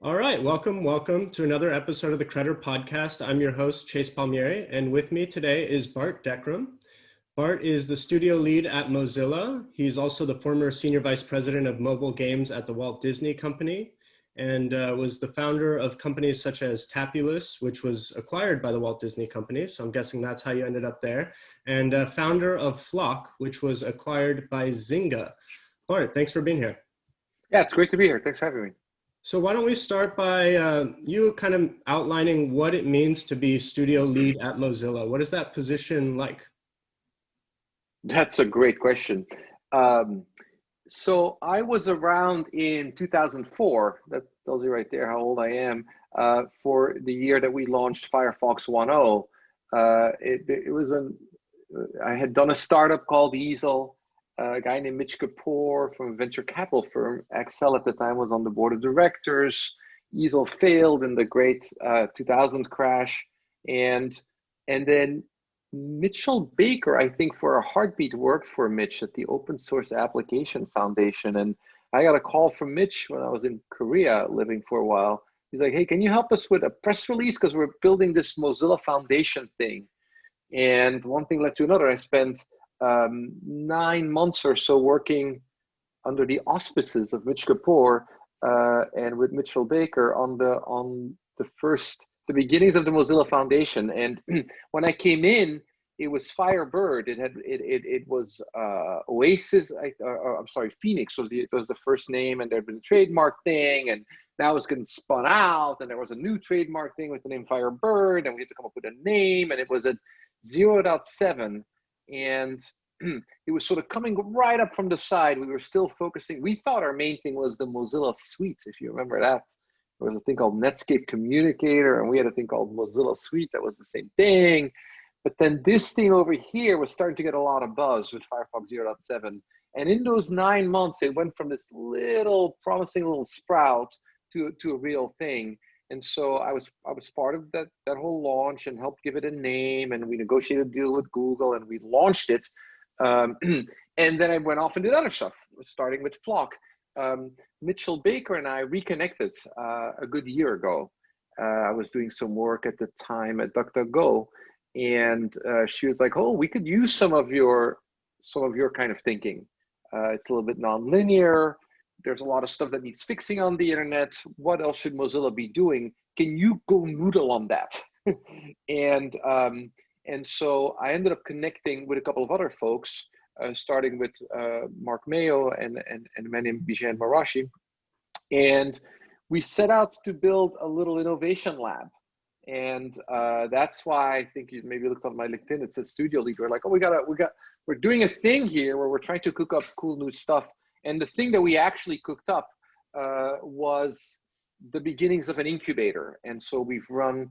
All right, welcome to another episode of the Credder Podcast. I'm your host, Chase Palmieri, and with me today is Bart Decrem. Bart is the studio lead at Mozilla. He's also the former senior vice president of mobile games at the Walt Disney Company, and was the founder of companies such as Tapulous, which was acquired by the Walt Disney Company, so I'm guessing that's how you ended up there, and founder of Flock, which was acquired by Zynga. Bart, thanks for being here. Yeah, it's great to be here. Thanks for having me. So why don't we start by you kind of outlining what it means to be studio lead at Mozilla? What is that position like? That's a great question. So I was around in 2004. That tells you right there how old I am. For the year that we launched Firefox 1.0, I had done a startup called Easel. A guy named Mitch Kapoor from a venture capital firm, Excel at the time, was on the board of directors. Easel failed in the great 2000 crash. And then Mitchell Baker, I think for a heartbeat, worked for Mitch at the Open Source Application Foundation. And I got a call from Mitch when I was in Korea living for a while. He's like, hey, can you help us with a press release? Because we're building this Mozilla Foundation thing. And one thing led to another. I spent 9 months or so working under the auspices of Mitch Kapoor and with Mitchell Baker on the beginnings of the Mozilla Foundation. And when I came in, it was Firebird. It was Oasis. I'm sorry, Phoenix was the first name, and there had been a trademark thing, and now it was getting spun out, and there was a new trademark thing with the name Firebird, and we had to come up with a name, and it was at 0.7. And it was sort of coming right up from the side. We were still focusing. We thought our main thing was the Mozilla Suite, if you remember that. There was a thing called Netscape Communicator, and we had a thing called Mozilla Suite that was the same thing. But then this thing over here was starting to get a lot of buzz with Firefox 0.7. And in those 9 months, it went from this little promising little sprout to a real thing. And so I was part of that whole launch and helped give it a name, and we negotiated a deal with Google and we launched it. And then I went off and did other stuff, starting with Flock. Mitchell Baker and I reconnected a good year ago. I was doing some work at the time at DuckDuckGo, and she was like, "Oh, we could use some of your kind of thinking. It's a little bit nonlinear. There's a lot of stuff that needs fixing on the internet. What else should Mozilla be doing? Can you go noodle on that?" And so I ended up connecting with a couple of other folks, starting with Mark Mayo and a man named Bijan Marashi. And we set out to build a little innovation lab. And that's why I think you maybe looked on my LinkedIn, it says studio lead. We're like, oh, we're doing a thing here where we're trying to cook up cool new stuff. And the thing that we actually cooked up was the beginnings of an incubator. And so we've run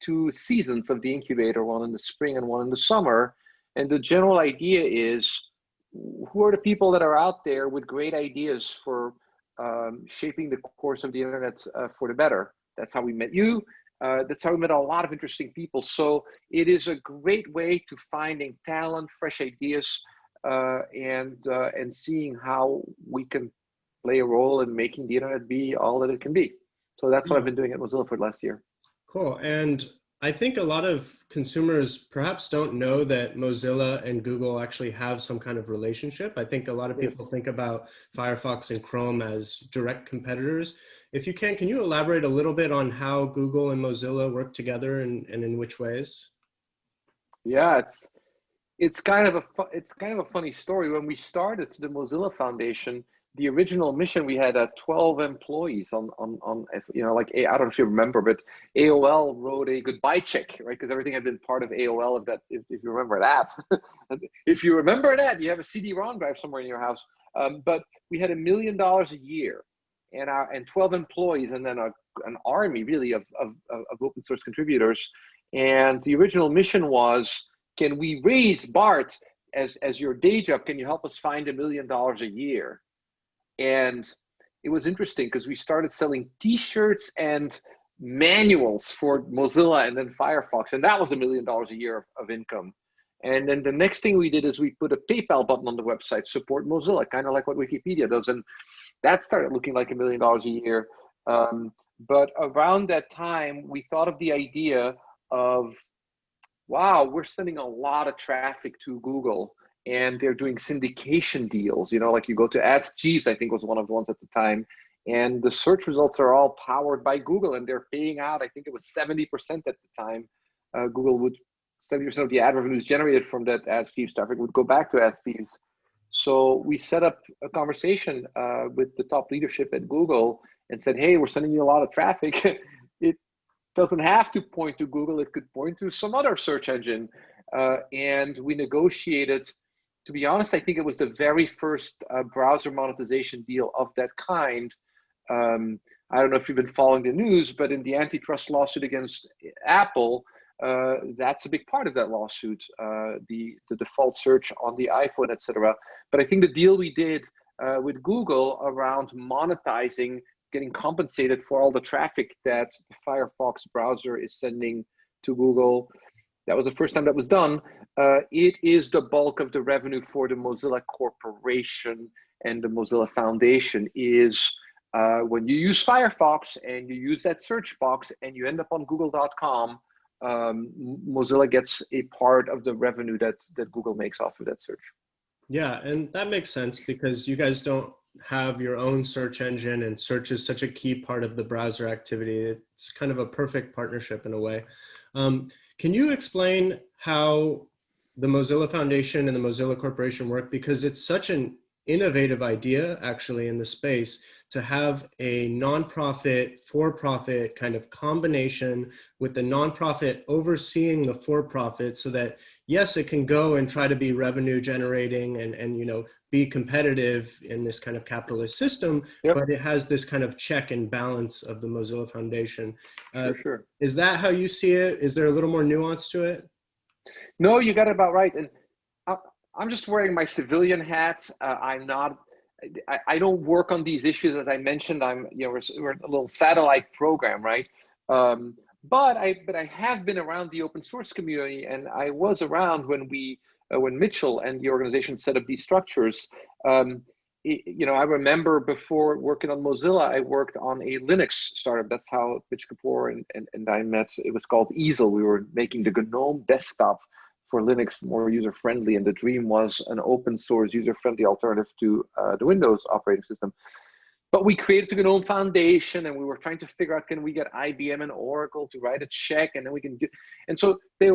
2 seasons of the incubator, one in the spring and one in the summer. And the general idea is, who are the people that are out there with great ideas for shaping the course of the internet for the better? That's how we met you. That's how we met a lot of interesting people. So it is a great way to finding talent, fresh ideas, and seeing how we can play a role in making the internet be all that it can be. So that's what I've been doing at Mozilla for the last year. Cool. And I think a lot of consumers perhaps don't know that Mozilla and Google actually have some kind of relationship. I think a lot of people think about Firefox and Chrome as direct competitors. If you can you elaborate a little bit on how Google and Mozilla work together and in which ways? Yeah, it's kind of a funny story. When we started the Mozilla Foundation, the original mission, we had 12 employees on like, I don't know if you remember, but AOL wrote a goodbye check, right? Because everything had been part of AOL, if you remember that. If you remember that, you have a CD-ROM drive somewhere in your house. But we had $1 million a year and 12 employees, and then an army really of open source contributors. And the original mission was, can we raise Bart as your day job? Can you help us find $1 million a year? And it was interesting because we started selling T-shirts and manuals for Mozilla and then Firefox, and that was $1 million a year of income. And then the next thing we did is we put a PayPal button on the website, support Mozilla, kind of like what Wikipedia does, and that started looking like $1 million a year. But around that time, we thought of the idea of, wow, we're sending a lot of traffic to Google, and they're doing syndication deals. Like you go to Ask Jeeves, I think was one of the ones at the time, and the search results are all powered by Google, and they're paying out, I think it was 70% at the time. Google would, 70% of the ad revenues generated from that Ask Jeeves traffic would go back to Ask Jeeves. So we set up a conversation with the top leadership at Google and said, hey, we're sending you a lot of traffic. It doesn't have to point to Google. It could point to some other search engine. And we negotiated, to be honest, I think it was the very first browser monetization deal of that kind. I don't know if you've been following the news, but in the antitrust lawsuit against Apple, that's a big part of that lawsuit, the default search on the iPhone, etc. But I think the deal we did with Google around monetizing, getting compensated for all the traffic that the Firefox browser is sending to Google, that was the first time that was done. It is the bulk of the revenue for the Mozilla Corporation and the Mozilla Foundation is when you use Firefox and you use that search box and you end up on google.com, Mozilla gets a part of the revenue that Google makes off of that search. Yeah, and that makes sense because you guys don't have your own search engine, and search is such a key part of the browser activity. It's kind of a perfect partnership in a way. Can you explain how the Mozilla Foundation and the Mozilla Corporation work? Because it's such an innovative idea actually in the space to have a nonprofit, for-profit kind of combination with the nonprofit overseeing the for-profit, so that yes, it can go and try to be revenue generating and be competitive in this kind of capitalist system, Yep. But it has this kind of check and balance of the Mozilla Foundation. Sure. Is that how you see it? Is there a little more nuance to it? No, you got it about right. And I'm just wearing my civilian hat. I don't work on these issues. As I mentioned, we're a little satellite program, right? But I have been around the open source community, and I was around when Mitchell and the organization set up these structures. I remember before working on Mozilla, I worked on a Linux startup. That's how Mitch Kapoor and I met. It was called Easel. We were making the GNOME desktop for Linux more user-friendly, and the dream was an open source user-friendly alternative to the Windows operating system. But we created the GNOME Foundation, and we were trying to figure out, can we get IBM and Oracle to write a check, and then we can do. And so it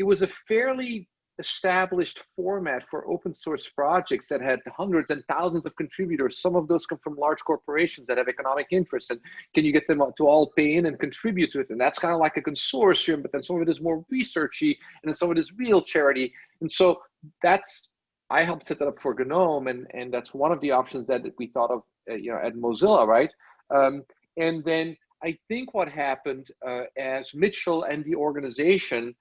was a fairly established format for open source projects that had hundreds and thousands of contributors. Some of those come from large corporations that have economic interests, and can you get them to all pay in and contribute to it? And that's kind of like a consortium, but then some of it is more researchy, and then some of it is real charity. And so I helped set that up for GNOME, and that's one of the options that we thought of at Mozilla, right? And then I think what happened as Mitchell and the organization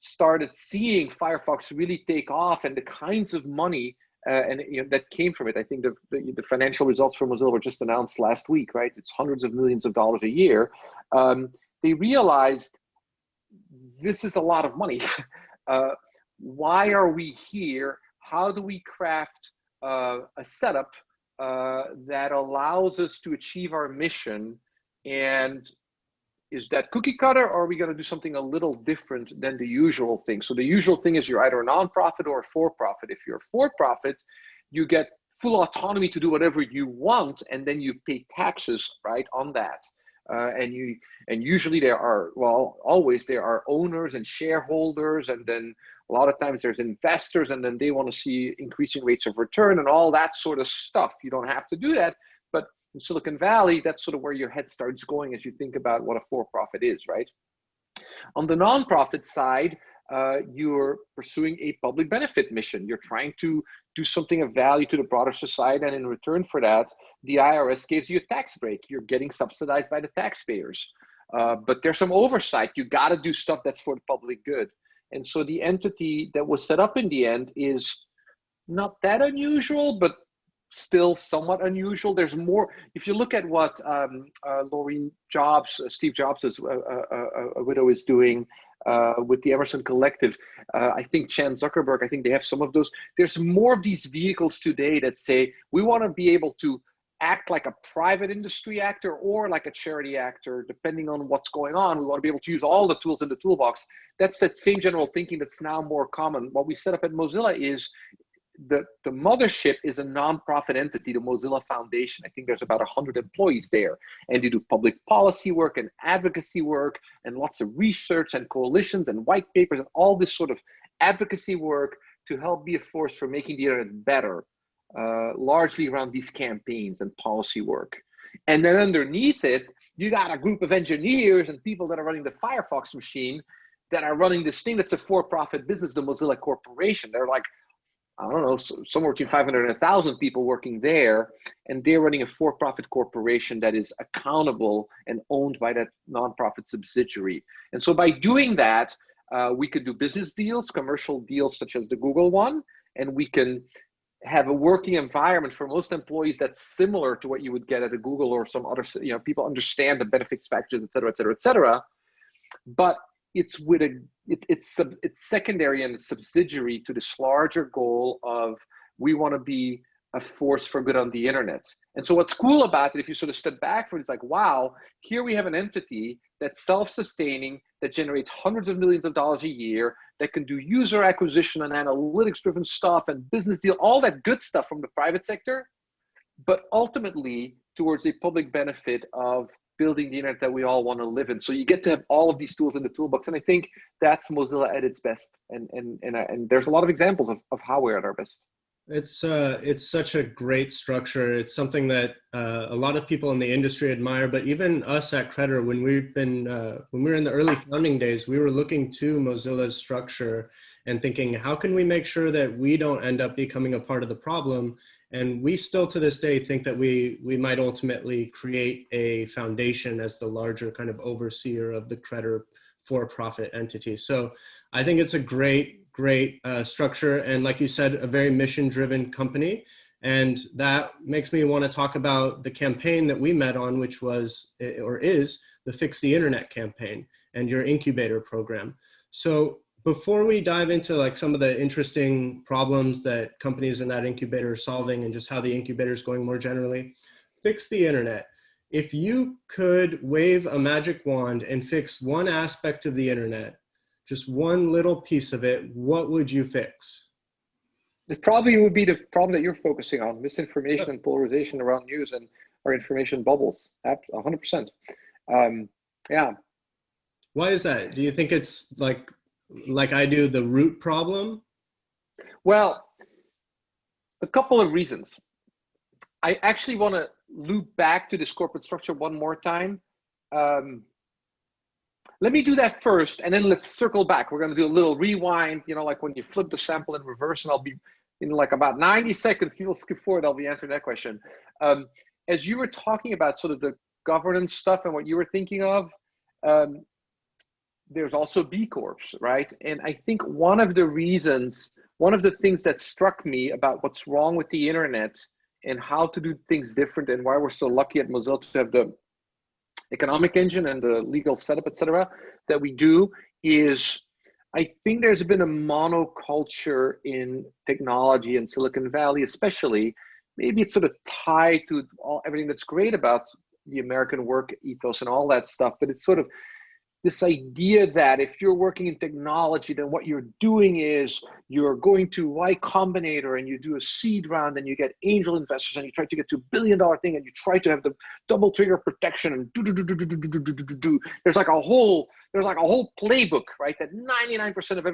started seeing Firefox really take off, and the kinds of money that came from it. I think the financial results for Mozilla were just announced last week, right? It's hundreds of millions of dollars a year. They realized this is a lot of money. Why are we here? How do we craft a setup that allows us to achieve our mission? And is that cookie cutter, or are we going to do something a little different than the usual thing? So the usual thing is you're either a nonprofit or a for-profit. If you're a for-profit, you get full autonomy to do whatever you want, and then you pay taxes, right, on that. And usually always there are owners and shareholders, and then a lot of times there's investors, and then they want to see increasing rates of return and all that sort of stuff. You don't have to do that, but in Silicon Valley, that's sort of where your head starts going as you think about what a for-profit is, right? On the nonprofit side, you're pursuing a public benefit mission. You're trying to do something of value to the broader society, and in return for that, the IRS gives you a tax break. You're getting subsidized by the taxpayers. But there's some oversight. You got to do stuff that's for the public good. And so the entity that was set up in the end is not that unusual, but still somewhat unusual. There's more. If you look at what Steve Jobs' widow is doing with the Emerson Collective, I think Chan Zuckerberg, I think they have some of those. There's more of these vehicles today that say, we want to be able to act like a private industry actor or like a charity actor, depending on what's going on. We want to be able to use all the tools in the toolbox. That's that same general thinking that's now more common. What we set up at Mozilla is the mothership is a nonprofit entity, the Mozilla Foundation. I think there's about 100 employees there, and they do public policy work and advocacy work and lots of research and coalitions and white papers and all this sort of advocacy work to help be a force for making the internet better, largely around these campaigns and policy work. And then underneath it, you got a group of engineers and people that are running the Firefox machine that are running this thing that's a for-profit business, the Mozilla Corporation. They're like, I don't know, somewhere between 500 and 1,000 people working there, and they're running a for-profit corporation that is accountable and owned by that nonprofit subsidiary. And so by doing that, we could do business deals, commercial deals such as the Google one, and we can have a working environment for most employees that's similar to what you would get at a Google or some other, people understand the benefits packages, et cetera, et cetera, et cetera. But it's with it's secondary and subsidiary to this larger goal of we want to be a force for good on the internet. And so what's cool about it, if you sort of step back from it, it's like, wow, here we have an entity that's self-sustaining, that generates hundreds of millions of dollars a year, that can do user acquisition and analytics-driven stuff and business deal, all that good stuff from the private sector, but ultimately towards a public benefit of building the internet that we all want to live in. So you get to have all of these tools in the toolbox. And I think that's Mozilla at its best. And there's a lot of examples of how we're at our best. It's such a great structure. It's something that a lot of people in the industry admire, but even us at Credder, when we were in the early founding days, we were looking to Mozilla's structure and thinking, how can we make sure that we don't end up becoming a part of the problem? And we still to this day think that we might ultimately create a foundation as the larger kind of overseer of the Credder for-profit entity. So I think it's a great structure. And like you said, a very mission-driven company. And that makes me want to talk about the campaign that we met on, which was, or is, the Fix the Internet campaign and your incubator program. So before we dive into like some of the interesting problems that companies in that incubator are solving and just how the incubator is going more generally, Fix the Internet. If you could wave a magic wand and fix one aspect of the internet, just one little piece of it, what would you fix? It probably would be the problem that you're focusing on, misinformation and polarization around news and our information bubbles. 100%. Yeah. Why is that? Do you think it's like I do, the root problem? Well, a couple of reasons. I actually want to loop back to this corporate structure one more time. Let me do that first, and then let's circle back. We're going to do a little rewind, like when you flip the sample in reverse, and I'll be in like about 90 seconds, people skip forward, I'll be answering that question. As you were talking about sort of the governance stuff and what you were thinking of, there's also B Corps, right? And I think one of the things that struck me about what's wrong with the internet and how to do things different and why we're so lucky at Mozilla to have the economic engine and the legal setup, et cetera, that we do is, I think there's been a monoculture in technology in Silicon Valley, especially. Maybe it's sort of tied to everything that's great about the American work ethos and all that stuff, but it's sort of this idea that if you're working in technology, then what you're doing is you're going to Y Combinator and you do a seed round and you get angel investors and you try to get to $1 billion thing and you try to have the double trigger protection and do. There's like a whole playbook, right? That 99% of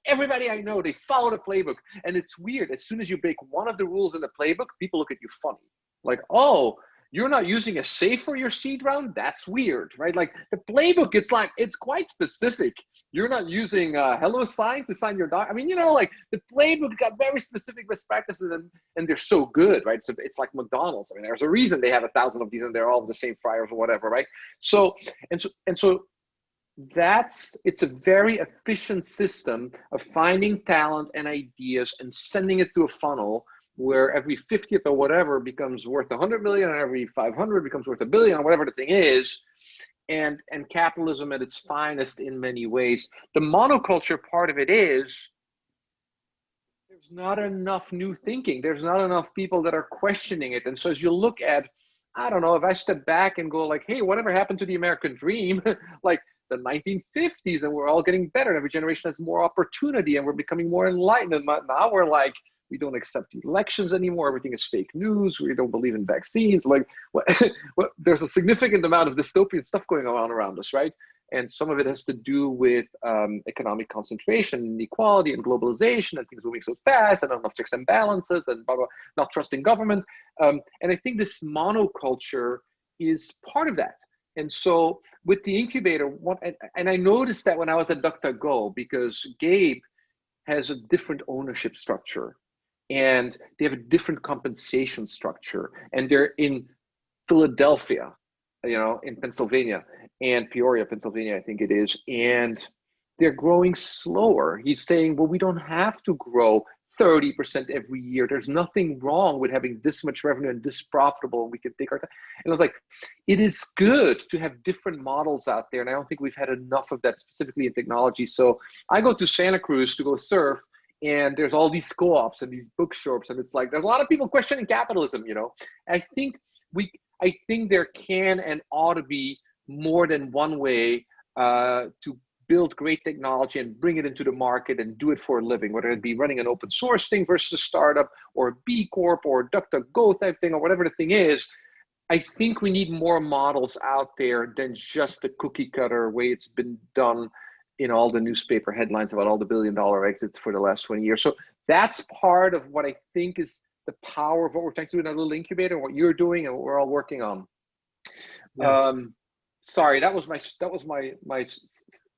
everybody I know, they follow the playbook. And it's weird. As soon as you break one of the rules in the playbook, people look at you funny. Like, oh, you're not using a safe for your seed round? That's weird, right? Like the playbook, it's quite specific. You're not using a hello sign to sign your doc. I mean, like the playbook got very specific best practices and they're so good, right? So it's like McDonald's. I mean, there's a reason they have 1,000 of these and they're all the same fryers or whatever, right? So it's a very efficient system of finding talent and ideas and sending it through a funnel where every 50th or whatever becomes worth 100 million and every 500 becomes worth $1 billion or whatever the thing is, and capitalism at its finest in many ways. The monoculture part of it is there's not enough new thinking. There's not enough people that are questioning it. And so as you look at, I don't know, if I step back and go like, hey, whatever happened to the American dream? Like the 1950s, and we're all getting better. And every generation has more opportunity and we're becoming more enlightened. And now we're like, we don't accept elections anymore. Everything is fake news. We don't believe in vaccines. Like, there's a significant amount of dystopian stuff going on around us, right? And some of it has to do with economic concentration, inequality, and globalization, and things moving so fast, and not enough checks and balances, and blah, blah, not trusting government. And I think this monoculture is part of that. And so with the incubator, and I noticed that when I was at DuckDuckGo, because Gabe has a different ownership structure, and they have a different compensation structure, and they're in Philadelphia, in Pennsylvania, and Peoria, Pennsylvania, I think it is, and they're growing slower. He's saying, well, we don't have to grow 30% every year. There's nothing wrong with having this much revenue and this profitable, and we can take our time. And I was like, it is good to have different models out there, and I don't think we've had enough of that specifically in technology. So I go to Santa Cruz to go surf, and there's all these co-ops and these bookshops, and it's like, there's a lot of people questioning capitalism, I think there can and ought to be more than one way to build great technology and bring it into the market and do it for a living, whether it be running an open source thing versus a startup, or a B Corp, or DuckDuckGo type thing, or whatever the thing is. I think we need more models out there than just the cookie cutter way it's been done in all the newspaper headlines about all the billion-dollar exits for the last 20 years. So that's part of what I think is the power of what we're trying to do in our little incubator, and what you're doing and what we're all working on. Yeah. Sorry, that was my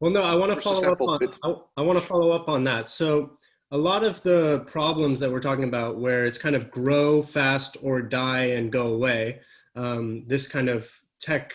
Well, no, I want to follow up on that. So a lot of the problems that we're talking about, where it's kind of grow fast or die and go away, this kind of tech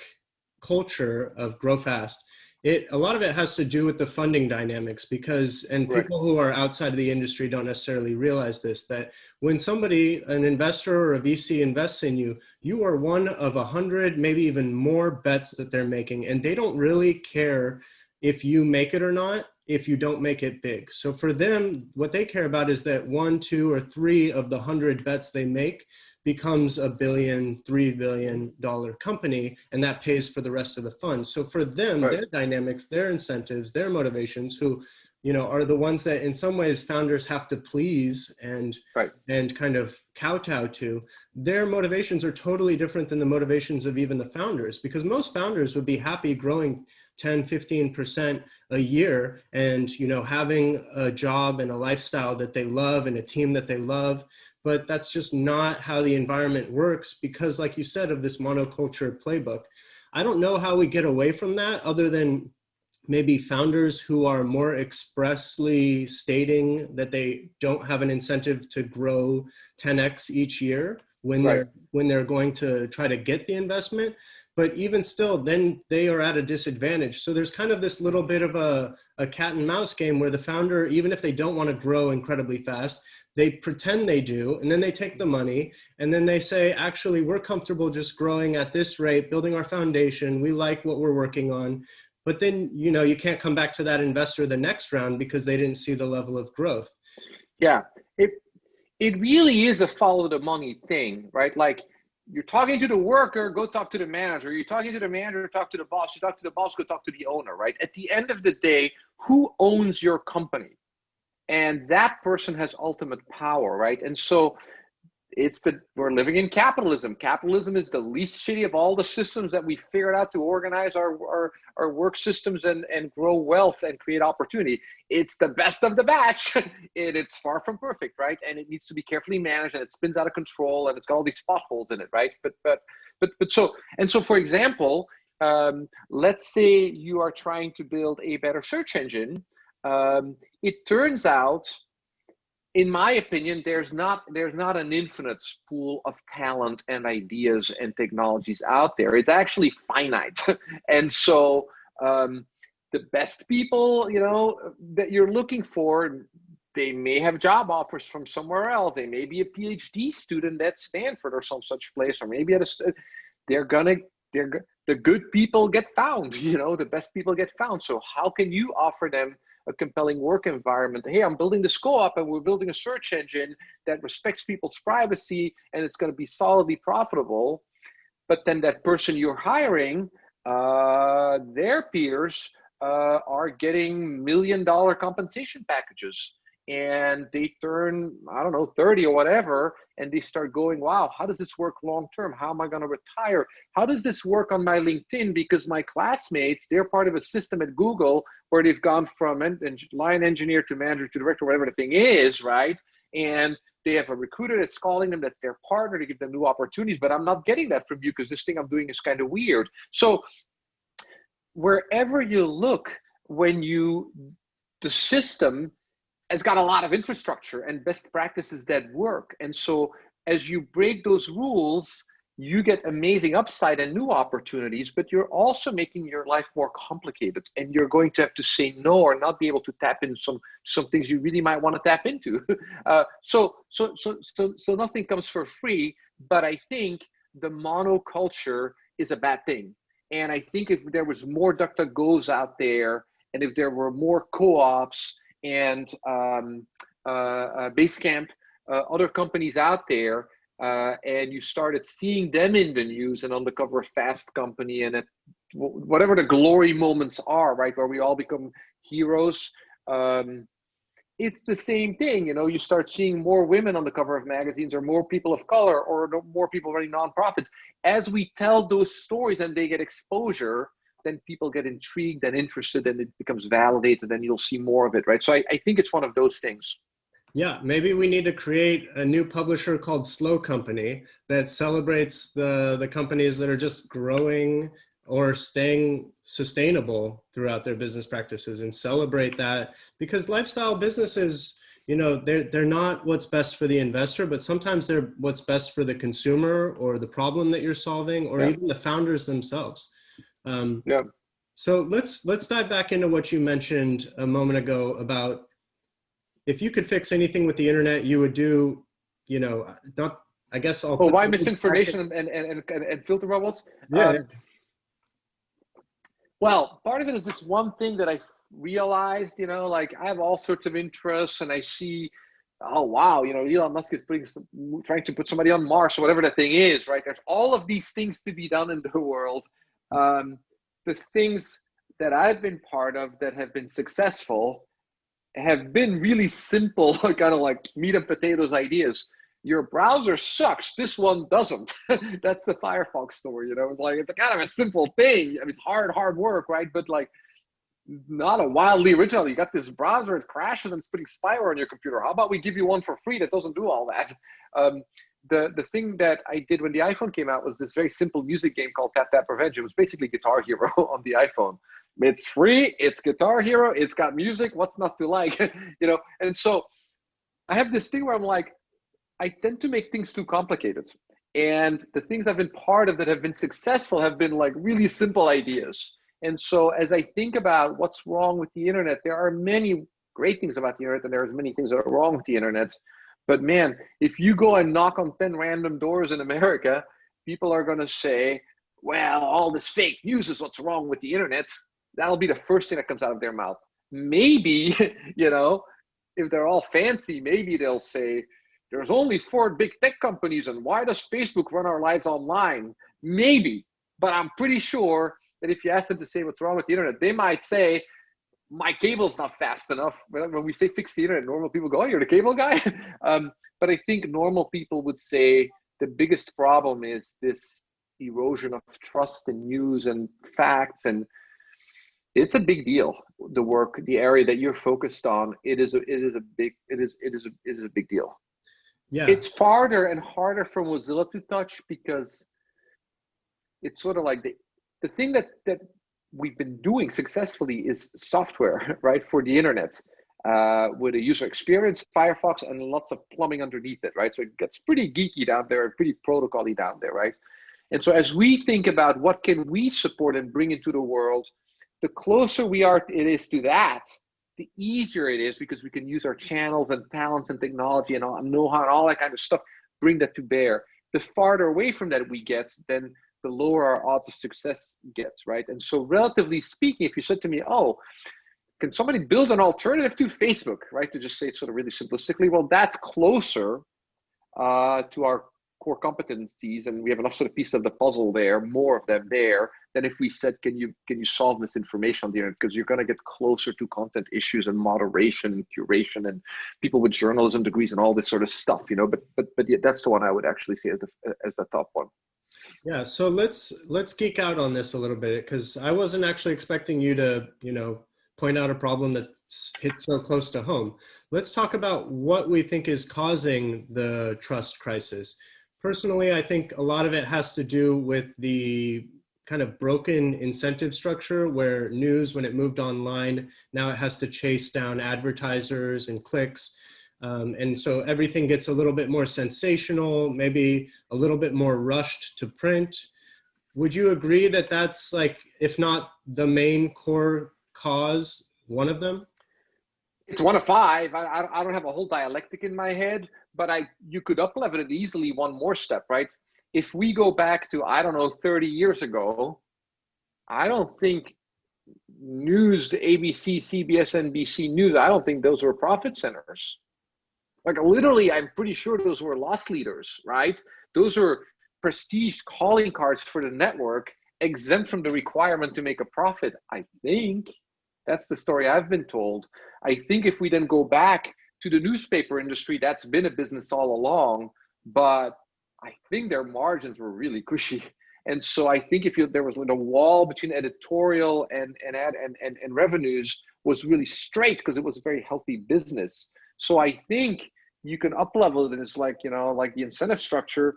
culture of grow fast, a lot of it has to do with the funding dynamics, because, and people who are outside of the industry don't necessarily realize this, that when an investor or a VC invests in you, you are one of 100, maybe even more bets that they're making, and they don't really care if you make it or not, if you don't make it big. So for them, what they care about is that 1, 2, or 3 of the 100 bets they make becomes $1 billion, $3 billion company, and that pays for the rest of the fund. So for them, their dynamics, their incentives, their motivations, who, are the ones that in some ways founders have to please and kind of kowtow to, their motivations are totally different than the motivations of even the founders, because most founders would be happy growing 10, 15% a year and, having a job and a lifestyle that they love and a team that they love. But that's just not how the environment works, because like you said, of this monoculture playbook. I don't know how we get away from that, other than maybe founders who are more expressly stating that they don't have an incentive to grow 10x each year when they're going to try to get the investment. But even still, then they are at a disadvantage. So there's kind of this little bit of a cat and mouse game where the founder, even if they don't want to grow incredibly fast, they pretend they do, and then they take the money, and then they say, actually, we're comfortable just growing at this rate, building our foundation. We like what we're working on. But then, you can't come back to that investor the next round because they didn't see the level of growth. Yeah, it really is a follow the money thing, right? Like, you're talking to the worker, go talk to the manager. You're talking to the manager, talk to the boss. You talk to the boss, go talk to the owner, right? At the end of the day, who owns your company? And that person has ultimate power, right? And so we're living in capitalism. Capitalism is the least shitty of all the systems that we figured out to organize our work systems and grow wealth and create opportunity. It's the best of the batch. It's far from perfect, right? And it needs to be carefully managed, and it spins out of control, and it's got all these potholes in it, right? So for example, let's say you are trying to build a better search engine. It turns out, in my opinion, there's not an infinite pool of talent and ideas and technologies out there. It's actually finite. And so the best people, that you're looking for, they may have job offers from somewhere else. They may be a PhD student at Stanford or some such place, or maybe the good people get found, the best people get found. So how can you offer them a compelling work environment. Hey, I'm building this co-op and we're building a search engine that respects people's privacy and it's going to be solidly profitable. But then that person you're hiring, their peers are getting $1 million compensation packages. And they turn, I don't know, 30 or whatever, and they start going, wow, how does this work long term? How am I going to retire? How does this work on my LinkedIn? Because my classmates, they're part of a system at Google where they've gone from line engineer to manager to director, whatever the thing is, right? And they have a recruiter that's calling them, that's their partner to give them new opportunities, but I'm not getting that from you because this thing I'm doing is kind of weird. So wherever you look, the system has got a lot of infrastructure and best practices that work. And so as you break those rules, you get amazing upside and new opportunities, but you're also making your life more complicated, and you're going to have to say no or not be able to tap into some things you really might want to tap into. So nothing comes for free, but I think the monoculture is a bad thing. And I think if there was more DuckDuckGos out there, and if there were more co-ops and Basecamp, other companies out there, and you started seeing them in the news and on the cover of Fast Company and at whatever the glory moments are, right, where we all become heroes. It's the same thing, you start seeing more women on the cover of magazines, or more people of color, or more people running nonprofits. As we tell those stories and they get exposure, then people get intrigued and interested, and it becomes validated, and you'll see more of it, right? So I think it's one of those things. Yeah, maybe we need to create a new publisher called Slow Company that celebrates the companies that are just growing or staying sustainable throughout their business practices, and celebrate that, because lifestyle businesses, they're not what's best for the investor, but sometimes they're what's best for the consumer or the problem that you're solving, or even the founders themselves. So let's dive back into what you mentioned a moment ago about if you could fix anything with the internet, you would do, not, I guess I'll. Why misinformation and filter bubbles? Yeah. Well, part of it is this one thing that I realized, like I have all sorts of interests, and I see, oh wow, Elon Musk is trying to put somebody on Mars or whatever the thing is, right? There's all of these things to be done in the world. The things that I've been part of that have been successful have been really simple, kind of like meat and potatoes ideas. Your browser sucks, this one doesn't. That's the Firefox story, It's like, it's a kind of a simple thing. I mean, it's hard work, right? But like, not a wildly original. You got this browser, it crashes and it's putting spyware on your computer. How about we give you one for free that doesn't do all that? The thing that I did when the iPhone came out was this very simple music game called Tap Tap Revenge. It was basically Guitar Hero on the iPhone. It's free, it's Guitar Hero, it's got music, what's not to like? And so I have this thing where I'm like, I tend to make things too complicated. And the things I've been part of that have been successful have been like really simple ideas. And so as I think about what's wrong with the internet, there are many great things about the internet, and there's many things that are wrong with the internet. But man, if you go and knock on 10 random doors in America, people are going to say, well, all this fake news is what's wrong with the internet. That'll be the first thing that comes out of their mouth. Maybe, if they're all fancy, maybe they'll say, there's only 4 big tech companies, and why does Facebook run our lives online? Maybe, but I'm pretty sure that if you ask them to say what's wrong with the internet, they might say, my cable's not fast enough. When we say fix the internet, normal people go, oh, you're the cable guy? But I think normal people would say the biggest problem is this erosion of trust in news and facts, and it's a big deal. The area that you're focused on, it is a big deal. Yeah. It's farther and harder for Mozilla to touch, because it's sort of like the thing that we've been doing successfully is software, right, for the internet, with a user experience, Firefox, and lots of plumbing underneath it, right? So it gets pretty geeky down there, pretty protocol-y down there, right? And so as we think about what can we support and bring into the world, the closer it is to that, the easier it is, because we can use our channels and talents and technology and know-how and all that kind of stuff, bring that to bear. The farther away from that we get, then the lower our odds of success gets, right? And so relatively speaking, if you said to me, oh, can somebody build an alternative to Facebook, right? To just say it sort of really simplistically, well, that's closer to our core competencies, and we have enough sort of pieces of the puzzle there, more of them there, than if we said, can you solve misinformation on the internet? Because you're going to get closer to content issues and moderation and curation and people with journalism degrees and all this sort of stuff, you know. But yeah, that's the one I would actually see as the top one. Yeah, so let's geek out on this a little bit, because I wasn't actually expecting you to, point out a problem that hits so close to home. Let's talk about what we think is causing the trust crisis. Personally, I think a lot of it has to do with the kind of broken incentive structure where news, when it moved online, now it has to chase down advertisers and clicks. And so everything gets a little bit more sensational, maybe a little bit more rushed to print. Would you agree that that's, like, if not the main core cause, one of them? It's one of five. I don't have a whole dialectic in my head, but you could up-level it easily one more step, right? If we go back to, 30 years ago, I don't think news, the ABC, CBS, NBC News, I don't think those were profit centers. Like, literally, I'm pretty sure those were loss leaders, right? Those are prestige calling cards for the network, exempt from the requirement to make a profit. I think that's the story I've been told. I think if we then go back to the newspaper industry, that's been a business all along, but I think their margins were really cushy. And so I think there was a wall between editorial and revenues was really straight, because it was a very healthy business. So I think you can up-level it, and it's like, like the incentive structure.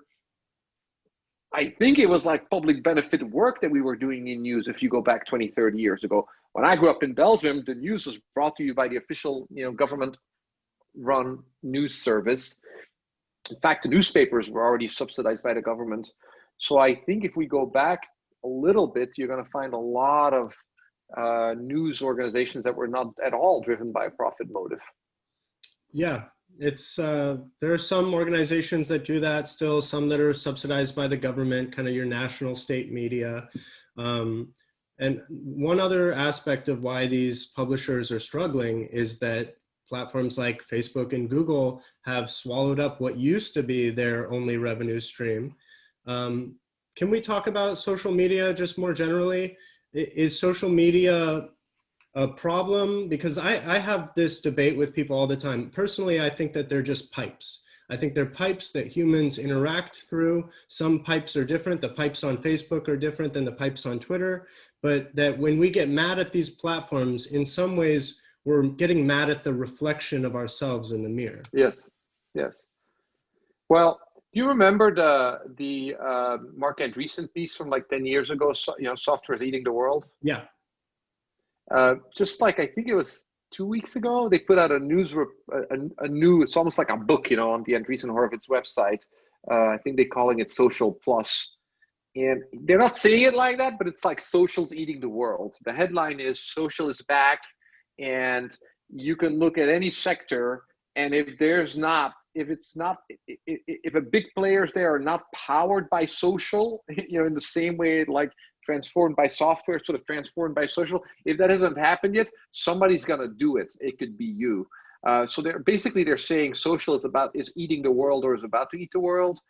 I think it was like public benefit work that we were doing in news if you go back 20, 30 years ago. When I grew up in Belgium, the news was brought to you by the official, government-run news service. In fact, the newspapers were already subsidized by the government. So I think if we go back a little bit, you're going to find a lot of news organizations that were not at all driven by a profit motive. Yeah, it's there are some organizations that do that still, some that are subsidized by the government, kind of your national state media. And one other aspect of why these publishers are struggling is that platforms like Facebook and Google have swallowed up what used to be their only revenue stream. Can we talk about social media just more generally? Is social media a problem? Because I have this debate with people all the time. Personally, I think that they're just pipes. I think they're pipes that humans interact through. Some pipes are different. The pipes on Facebook are different than the pipes on Twitter. But that when we get mad at these platforms, in some ways, we're getting mad at the reflection of ourselves in the mirror. Yes. Well, do you remember the Mark Andreessen piece from like 10 years ago? So, software is eating the world. Yeah. Just like, I think it was 2 weeks ago, they put out a new, it's almost like a book, on the Andreessen Horowitz website. I think they're calling it Social Plus. And they're not saying it like that, but it's like social's eating the world. The headline is social is back, and you can look at any sector, and if a big players there are not powered by social, in the same way like transformed by software, sort of transformed by social, if that hasn't happened yet, somebody's gonna do it. It could be you. So they're saying social is eating the world, or is about to eat the world.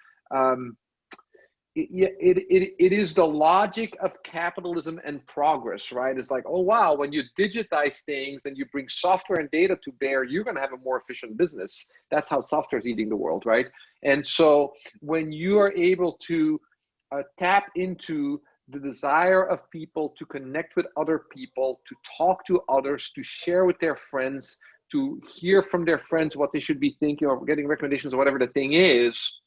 It is the logic of capitalism and progress, right? It's like, oh wow, when you digitize things and you bring software and data to bear, you're going to have a more efficient business. That's how software is eating the world, right? And so when you are able to tap into the desire of people to connect with other people, to talk to others, to share with their friends, to hear from their friends what they should be thinking, or getting recommendations or whatever the thing is,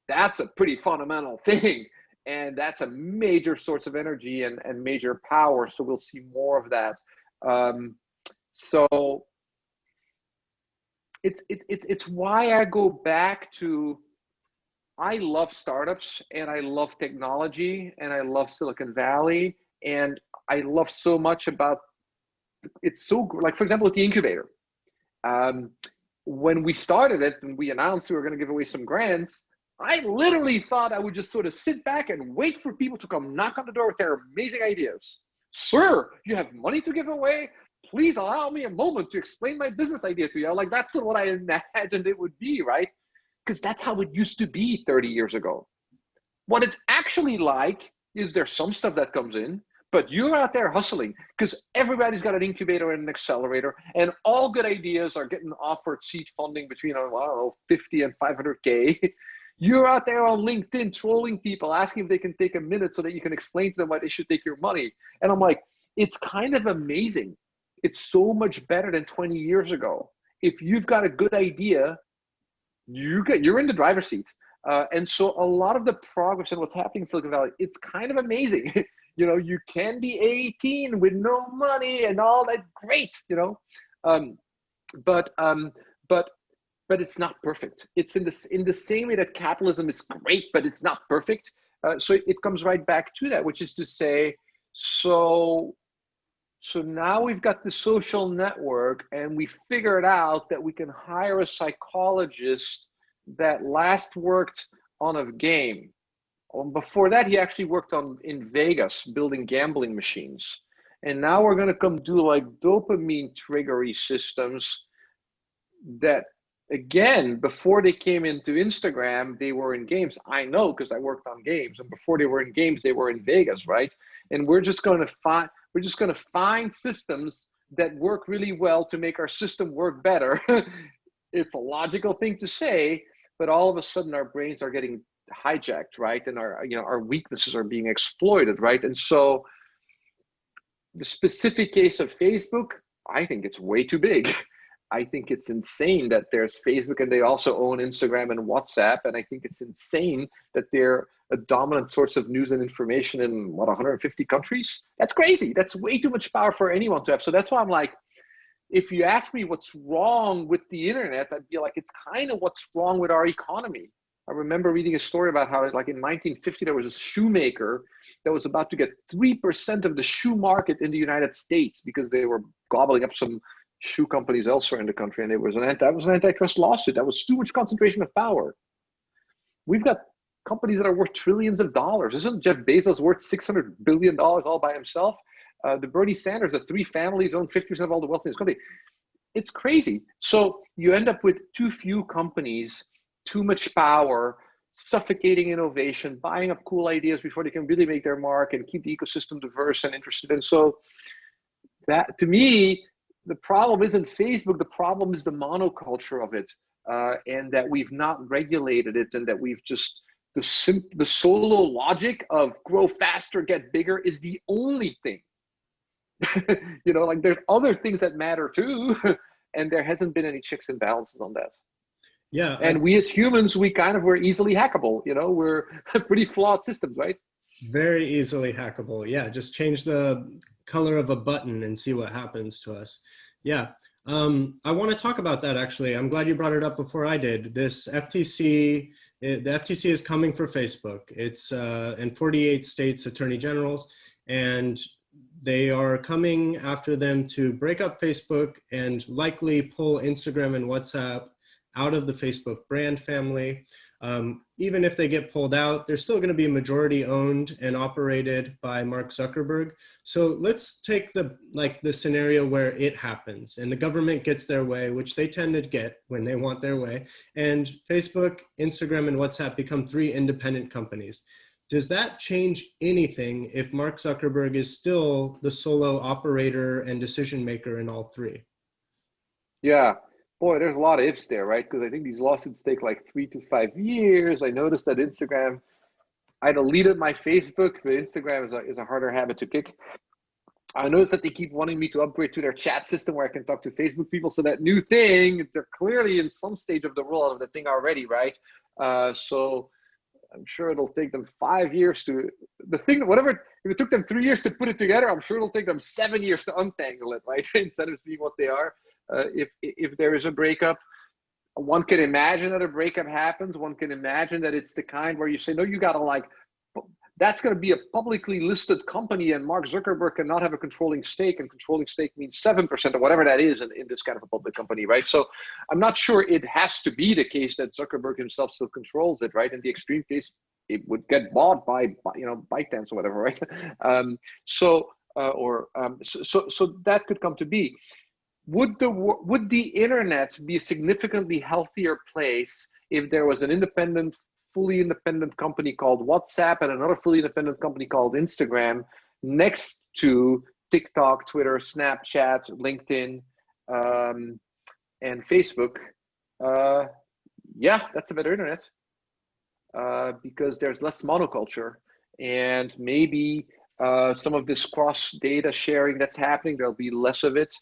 that's a pretty fundamental thing. And that's a major source of energy and major power. So we'll see more of that. So it's why I go back to, I love startups and I love technology and I love Silicon Valley. And I love so much about, it's so, like, for example, with the incubator. When we started it and we announced we were going to give away some grants, I literally thought I would just sort of sit back and wait for people to come knock on the door with their amazing ideas. Sir, you have money to give away? please allow me a moment to explain my business idea to you. Like, that's what I imagined it would be, right? Because that's how it used to be 30 years ago. What it's actually like is there's some stuff that comes in, but you're out there hustling because everybody's got an incubator and an accelerator, and all good ideas are getting offered seed funding between, I don't know, 50 and 500K. You're out there on LinkedIn trolling people, asking if they can take a minute so that you can explain to them why they should take your money. And I'm like, it's kind of amazing. It's so much better than 20 years ago. If you've got a good idea, you're in the driver's seat. And so a lot of the progress and what's happening in Silicon Valley, it's kind of amazing. You know, you can be 18 with no money and all that, great, you know. But it's not perfect. It's in the same way that capitalism is great, but it's not perfect. So it comes right back to that, which is to say, so now we've got the social network, and we figured out that we can hire a psychologist that last worked on a game. Before that, he actually worked in Vegas building gambling machines. And now we're going to come do like dopamine triggery systems that, again, before they came into Instagram, they were in games. I know because I worked on games, and before they were in games, they were in Vegas, right? And we're just going to find systems that work really well to make our system work better. It's a logical thing to say, but all of a sudden our brains are getting hijacked, right? And our weaknesses are being exploited, right? And so the specific case of Facebook, I think it's way too big. I think it's insane that there's Facebook and they also own Instagram and WhatsApp. And I think it's insane that they're a dominant source of news and information in 150 countries. That's crazy. That's way too much power for anyone to have. So that's why I'm like, if you ask me what's wrong with the internet, I'd be like, it's kind of what's wrong with our economy. I remember reading a story about how, like, in 1950, there was a shoemaker that was about to get 3% of the shoe market in the United States because they were gobbling up some shoe companies elsewhere in the country, and that was an antitrust lawsuit. That was too much concentration of power. We've got companies that are worth trillions of dollars. Isn't Jeff Bezos worth $600 billion all by himself? The Bernie Sanders, the three families own 50% of all the wealth in this country. It's crazy. So you end up with too few companies, too much power, suffocating innovation, buying up cool ideas before they can really make their mark and keep the ecosystem diverse and interested. And so that, to me, the problem isn't Facebook. The problem is the monoculture of it, and that we've not regulated it, and that we've just, the solo logic of grow faster, get bigger is the only thing. You know, like, there's other things that matter too, and there hasn't been any checks and balances on that. Yeah. And we as humans, we're easily hackable. You know, we're pretty flawed systems, right? Very easily hackable. Yeah, just change the color of a button and see what happens to us. Yeah. I want to talk about that, actually. I'm glad you brought it up before I did. This FTC, the FTC is coming for Facebook. It's in 48 states attorney generals, and they are coming after them to break up Facebook and likely pull Instagram and WhatsApp out of the Facebook brand family. Even if they get pulled out, they're still going to be majority owned and operated by Mark Zuckerberg. So let's take the scenario where it happens and the government gets their way, which they tend to get when they want their way, and Facebook, Instagram, and WhatsApp become three independent companies. Does that change anything if Mark Zuckerberg is still the solo operator and decision maker in all three? Yeah. Boy, there's a lot of ifs there, right? Because I think these lawsuits take like 3 to 5 years. I noticed that Instagram, I deleted my Facebook, but Instagram is a harder habit to kick. I noticed that they keep wanting me to upgrade to their chat system where I can talk to Facebook people. So that new thing, they're clearly in some stage of the rollout of the thing already, right? So I'm sure it'll take them 5 years to, if it took them 3 years to put it together, I'm sure it'll take them 7 years to untangle it, right? Instead of being what they are. If there is a breakup, one can imagine that a breakup happens. One can imagine that it's the kind where you say, no, you got to that's going to be a publicly listed company, and Mark Zuckerberg cannot have a controlling stake, and controlling stake means 7% or whatever that is in this kind of a public company, right? So I'm not sure it has to be the case that Zuckerberg himself still controls it, right? In the extreme case, it would get bought by ByteDance or whatever, right? So So that could come to be. Would the internet be a significantly healthier place if there was an fully independent company called WhatsApp and another fully independent company called Instagram next to TikTok, Twitter, Snapchat, LinkedIn, and Facebook? Yeah, that's a better internet, because there's less monoculture, and maybe some of this cross data sharing that's happening, there'll be less of it.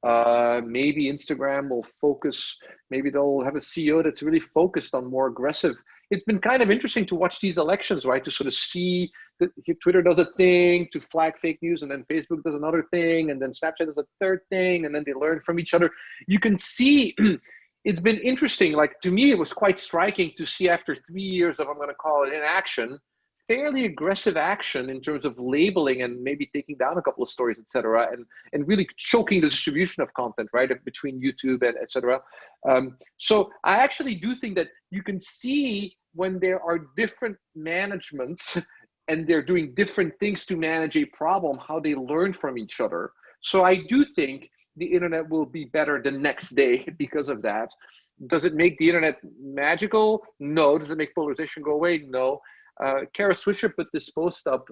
Maybe Instagram will focus, maybe they'll have a CEO that's really focused on more aggressive. It's been kind of interesting to watch these elections, right? To sort of see that Twitter does a thing to flag fake news, and then Facebook does another thing, and then Snapchat does a third thing, and then they learn from each other. You can see it's been interesting. Like, to me, it was quite striking to see after 3 years of, I'm going to call it, inaction, fairly aggressive action in terms of labeling and maybe taking down a couple of stories, et cetera, and really choking the distribution of content, right, between YouTube and et cetera. So I actually do think that you can see when there are different managements and they're doing different things to manage a problem, how they learn from each other. So I do think the internet will be better the next day because of that. Does it make the internet magical? No. Does it make polarization go away? No. Kara Swisher put this post up,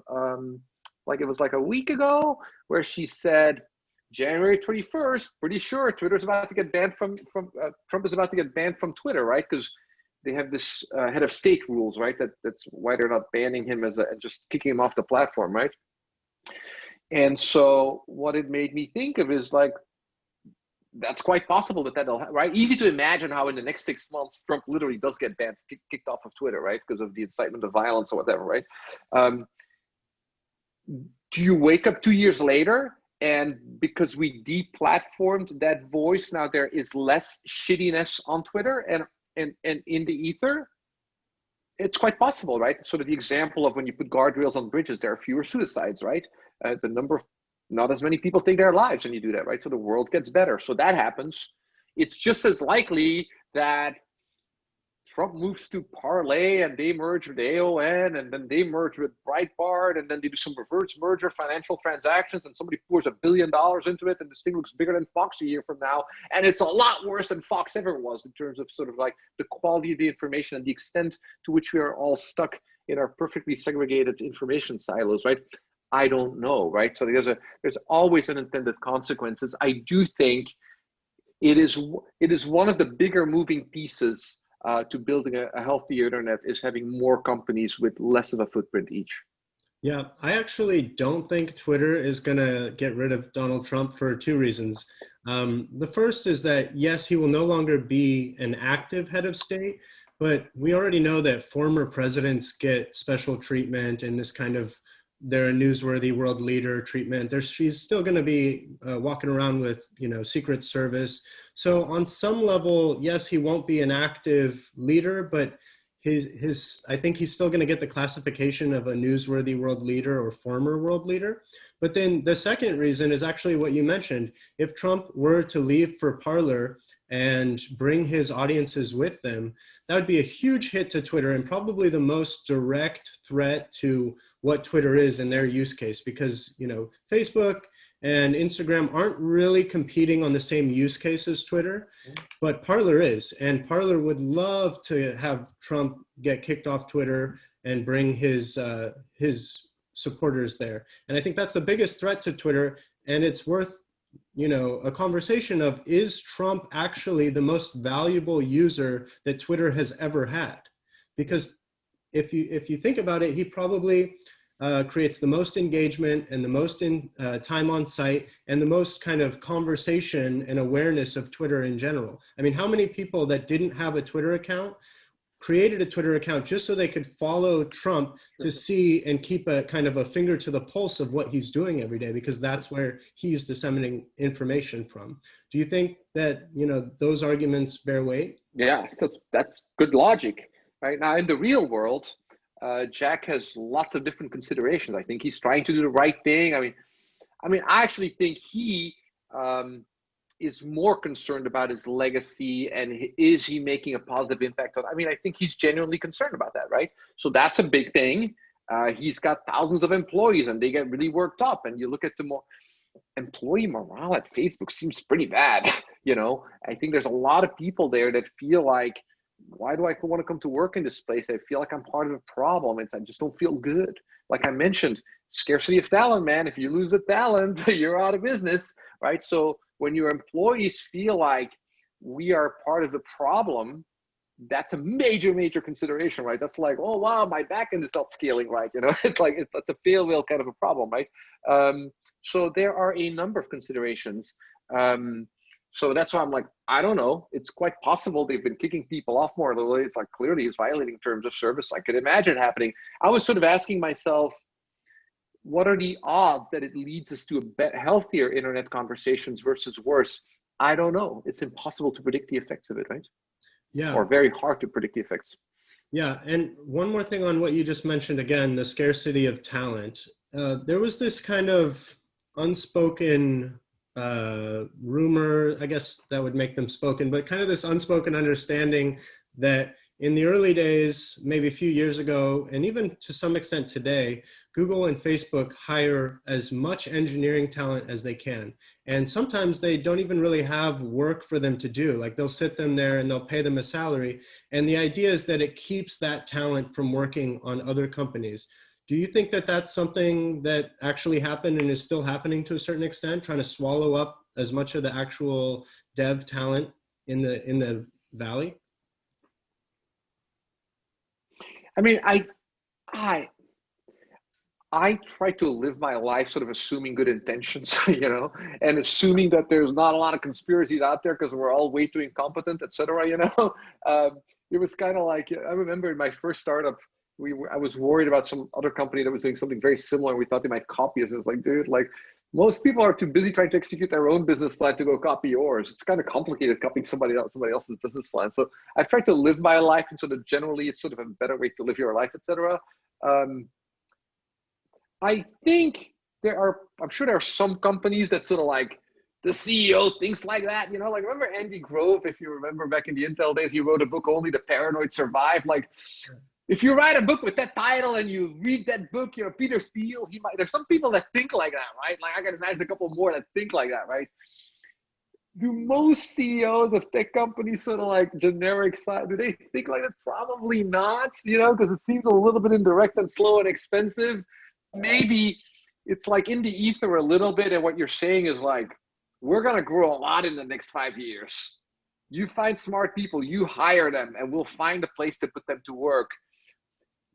like it was like a week ago, where she said, January 21st, pretty sure Twitter's about to get banned from Trump is about to get banned from Twitter, right? Because they have this head of state rules, right? That's why they're not banning him and just kicking him off the platform, right? And so what it made me think of is like, that's quite possible that'll, right? Easy to imagine how in the next 6 months, Trump literally does get banned, kicked off of Twitter, right? Because of the incitement of violence or whatever, right? Do you wake up 2 years later and because we deplatformed that voice, now there is less shittiness on Twitter and in the ether? It's quite possible, right? Sort of the example of when you put guardrails on bridges, there are fewer suicides, right? The number of not as many people take their lives when you do that, right? So the world gets better. So that happens. It's just as likely that Trump moves to Parlay and they merge with AON and then they merge with Breitbart and then they do some reverse merger financial transactions and somebody pours $1 billion into it and this thing looks bigger than Fox a year from now. And it's a lot worse than Fox ever was in terms of sort of like the quality of the information and the extent to which we are all stuck in our perfectly segregated information silos, right? I don't know, right? So there's always unintended consequences. I do think it is one of the bigger moving pieces to building a healthier internet is having more companies with less of a footprint each. Yeah, I actually don't think Twitter is going to get rid of Donald Trump for 2 reasons. The first is that, yes, he will no longer be an active head of state, but we already know that former presidents get special treatment and this kind of, they're a newsworthy world leader treatment. She's still going to be walking around with, Secret Service. So on some level, yes, he won't be an active leader, but I think he's still going to get the classification of a newsworthy world leader or former world leader. But then the second reason is actually what you mentioned. If Trump were to leave for Parler and bring his audiences with them, that would be a huge hit to Twitter and probably the most direct threat to what Twitter is in their use case, because Facebook and Instagram aren't really competing on the same use case as Twitter, but Parler is, and Parler would love to have Trump get kicked off Twitter and bring his supporters there. And I think that's the biggest threat to Twitter, and it's worth a conversation of, is Trump actually the most valuable user that Twitter has ever had? Because if you think about it, he probably creates the most engagement and the most time on site and the most kind of conversation and awareness of Twitter in general. I mean, how many people that didn't have a Twitter account created a Twitter account just so they could follow Trump to see and keep a kind of a finger to the pulse of what he's doing every day, because that's where he's disseminating information from. Do you think that, those arguments bear weight? Yeah, that's good logic. Right now in the real world, Jack has lots of different considerations. I think he's trying to do the right thing. I mean, I actually think he is more concerned about his legacy and is he making a positive impact on. I mean, I think he's genuinely concerned about that, right? So that's a big thing. He's got thousands of employees and they get really worked up. And you look at the employee morale at Facebook seems pretty bad. I think there's a lot of people there that feel like, why do I want to come to work in this place? I feel like I'm part of the problem. I just don't feel good. Like I mentioned, scarcity of talent, man. If you lose the talent, you're out of business, right? So when your employees feel like we are part of the problem, that's a major, major consideration, right? That's like, oh, wow, my backend is not scaling right. It's like, that's a fail wheel kind of a problem, right? So there are a number of considerations. So that's why I'm like, I don't know. It's quite possible they've been kicking people off more. It's like clearly he's violating terms of service. I could imagine it happening. I was sort of asking myself, what are the odds that it leads us to a healthier internet conversations versus worse? I don't know. It's impossible to predict the effects of it, right? Yeah. Or very hard to predict the effects. Yeah. And one more thing on what you just mentioned, again, the scarcity of talent. There was this kind of unspoken rumor, I guess that would make them spoken, but kind of this unspoken understanding that in the early days, maybe a few years ago, and even to some extent today, Google and Facebook hire as much engineering talent as they can. And sometimes they don't even really have work for them to do. Like they'll sit them there and they'll pay them a salary. And the idea is that it keeps that talent from working on other companies. Do you think that that's something that actually happened and is still happening to a certain extent, trying to swallow up as much of the actual dev talent in the Valley? I mean, I try to live my life sort of assuming good intentions, and assuming that there's not a lot of conspiracies out there because we're all way too incompetent, et cetera, It was kind of like, I remember in my first startup, I was worried about some other company that was doing something very similar. We thought they might copy us. And it's like, dude, like most people are too busy trying to execute their own business plan to go copy yours. It's kind of complicated copying somebody else's business plan. So I've tried to live my life, and sort of generally it's sort of a better way to live your life, etc. I think I'm sure there are some companies that sort of like the CEO thinks like that, like remember Andy Grove, if you remember back in the Intel days, he wrote a book, Only the Paranoid Survive. Like, if you write a book with that title and you read that book, Peter Thiel, there's some people that think like that, right? Like I can imagine a couple more that think like that, right? Do most CEOs of tech companies sort of like generic side, do they think like that? Probably not, because it seems a little bit indirect and slow and expensive. Maybe it's like in the ether a little bit, and what you're saying is like, we're going to grow a lot in the next 5 years. You find smart people, you hire them, and we'll find a place to put them to work.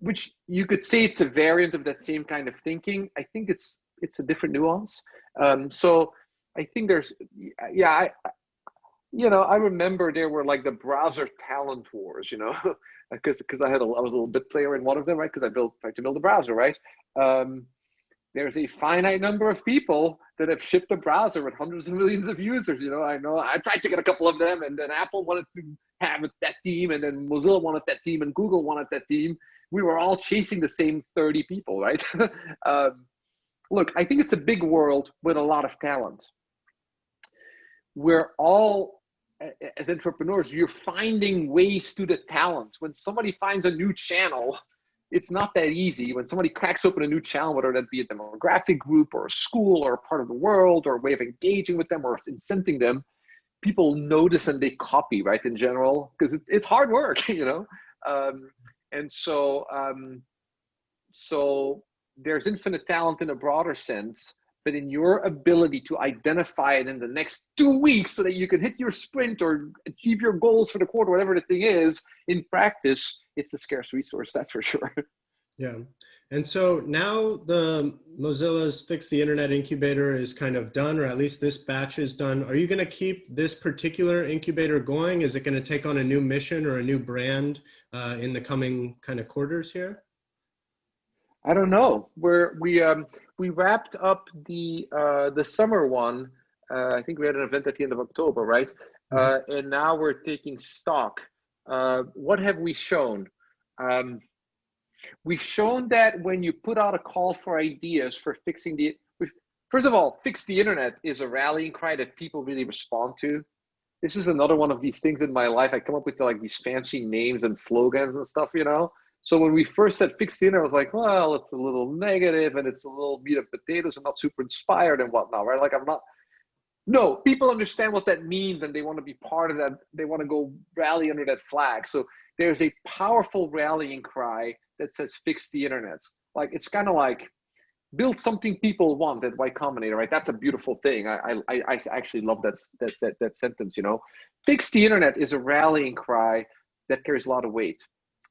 Which you could say it's a variant of that same kind of thinking. I think it's a different nuance. So I think there's, I remember there were like the browser talent wars, because I was a little bit player in one of them, right? Because tried to build a browser, right? There's a finite number of people that have shipped a browser with hundreds of millions of users. I know I tried to get a couple of them, and then Apple wanted to have that team, and then Mozilla wanted that team, and Google wanted that team. We were all chasing the same 30 people, right? Look, I think it's a big world with a lot of talent. We're all, as entrepreneurs, you're finding ways to the talent. When somebody finds a new channel, it's not that easy. When somebody cracks open a new channel, whether that be a demographic group or a school or a part of the world or a way of engaging with them or incenting them, people notice and they copy, right, in general, because it's hard work, And so, so there's infinite talent in a broader sense, but in your ability to identify it in the next 2 weeks so that you can hit your sprint or achieve your goals for the quarter, whatever the thing is, in practice, it's a scarce resource, that's for sure. Yeah. And so now the Mozilla's Fix the Internet Incubator is kind of done, or at least this batch is done. Are you going to keep this particular incubator going? Is it going to take on a new mission or a new brand in the coming kind of quarters here? I don't know. We wrapped up the summer one. I think we had an event at the end of October, right? Mm-hmm. And now we're taking stock. What have we shown? We've shown that when you put out a call for ideas for first of all, Fix the Internet is a rallying cry that people really respond to. This is another one of these things in my life. I come up with like these fancy names and slogans and stuff, So when we first said fix the internet, I was like, well, it's a little negative and it's a little meat and potatoes and not super inspired and whatnot, right? Like I'm not. No, people understand what that means and they want to be part of that. They want to go rally under that flag. So there's a powerful rallying cry that says fix the internet. Like it's kind of like build something people want at Y Combinator, right? That's a beautiful thing. I actually love that sentence, you know. Fix the internet is a rallying cry that carries a lot of weight.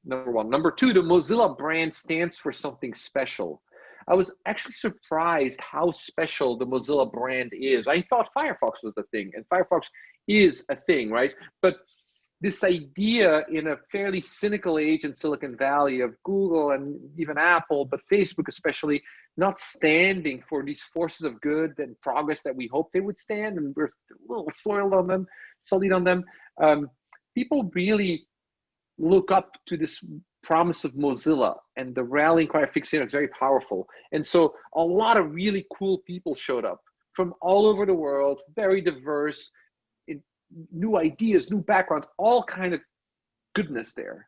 Number one. Number two, the Mozilla brand stands for something special. I was actually surprised how special the Mozilla brand is. I thought Firefox was the thing, and Firefox is a thing, right? But this idea in a fairly cynical age in Silicon Valley of Google and even Apple, but Facebook especially, not standing for these forces of good and progress that we hoped they would stand, and we're a little soiled on them, sullied on them. People really look up to this promise of Mozilla, and the rallying cry of fix it is very powerful. And so a lot of really cool people showed up from all over the world, very diverse, new ideas, new backgrounds, all kind of goodness there.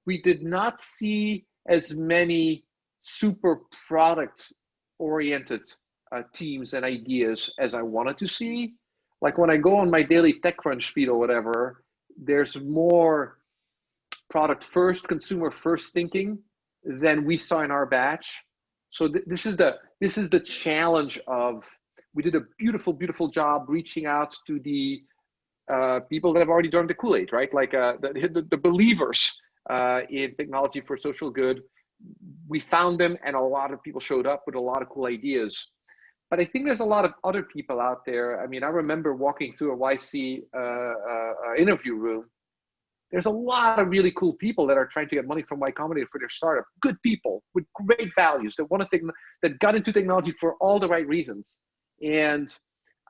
We did not see as many super product oriented teams and ideas as I wanted to see. Like when I go on my daily TechCrunch feed or whatever, there's more product first, consumer first thinking than we saw in our batch. So this is the challenge of, we did a beautiful job reaching out to the people that have already drunk the Kool-Aid, right? Like the believers in technology for social good. We found them, and a lot of people showed up with a lot of cool ideas. But I think there's a lot of other people out there. I mean, I remember walking through a YC interview room. There's a lot of really cool people that are trying to get money from Y Combinator for their startup. Good people with great values that got into technology for all the right reasons. And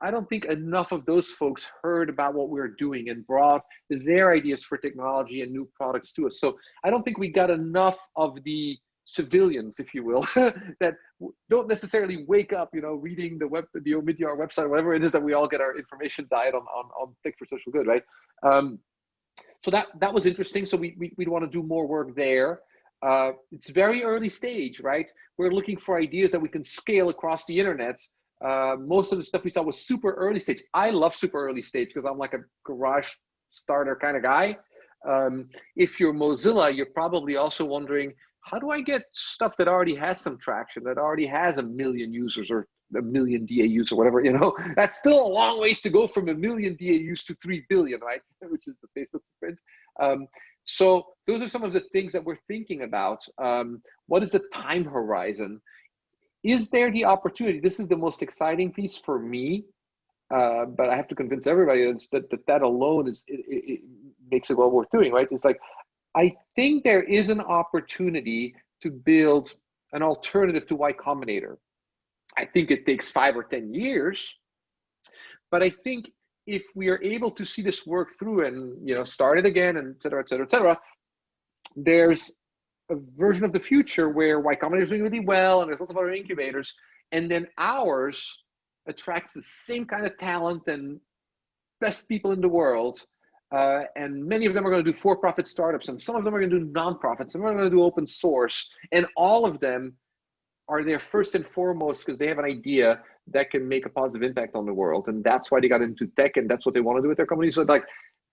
I don't think enough of those folks heard about what we're doing and brought their ideas for technology and new products to us. So I don't think we got enough of the civilians, if you will, that don't necessarily wake up, reading the Omidyar website, whatever it is that we all get our information diet on Tech for Social Good, right? So that was interesting. So we'd want to do more work there. It's very early stage, right? We're looking for ideas that we can scale across the internet. Most of the stuff we saw was super early stage. I love super early stage because I'm like a garage starter kind of guy. If you're Mozilla, you're probably also wondering, how do I get stuff that already has some traction, that already has 1 million users or 1 million DAUs or whatever, That's still a long ways to go from 1 million DAUs to 3 billion, right? Which is the Facebook footprint. So those are some of the things that we're thinking about. What is the time horizon? Is there the opportunity? This is the most exciting piece for me, but I have to convince everybody that alone it makes it well worth doing, right? It's like, I think there is an opportunity to build an alternative to Y Combinator. I think it takes 5 or 10 years, but I think if we are able to see this work through and start it again, and et cetera, there's a version of the future where Y Combinator is doing really well, and there's lots of other incubators, and then ours attracts the same kind of talent and best people in the world. And many of them are going to do for-profit startups, and some of them are going to do nonprofits, some are going to do open source, and all of them are there first and foremost because they have an idea that can make a positive impact on the world, and that's why they got into tech, and that's what they want to do with their company. So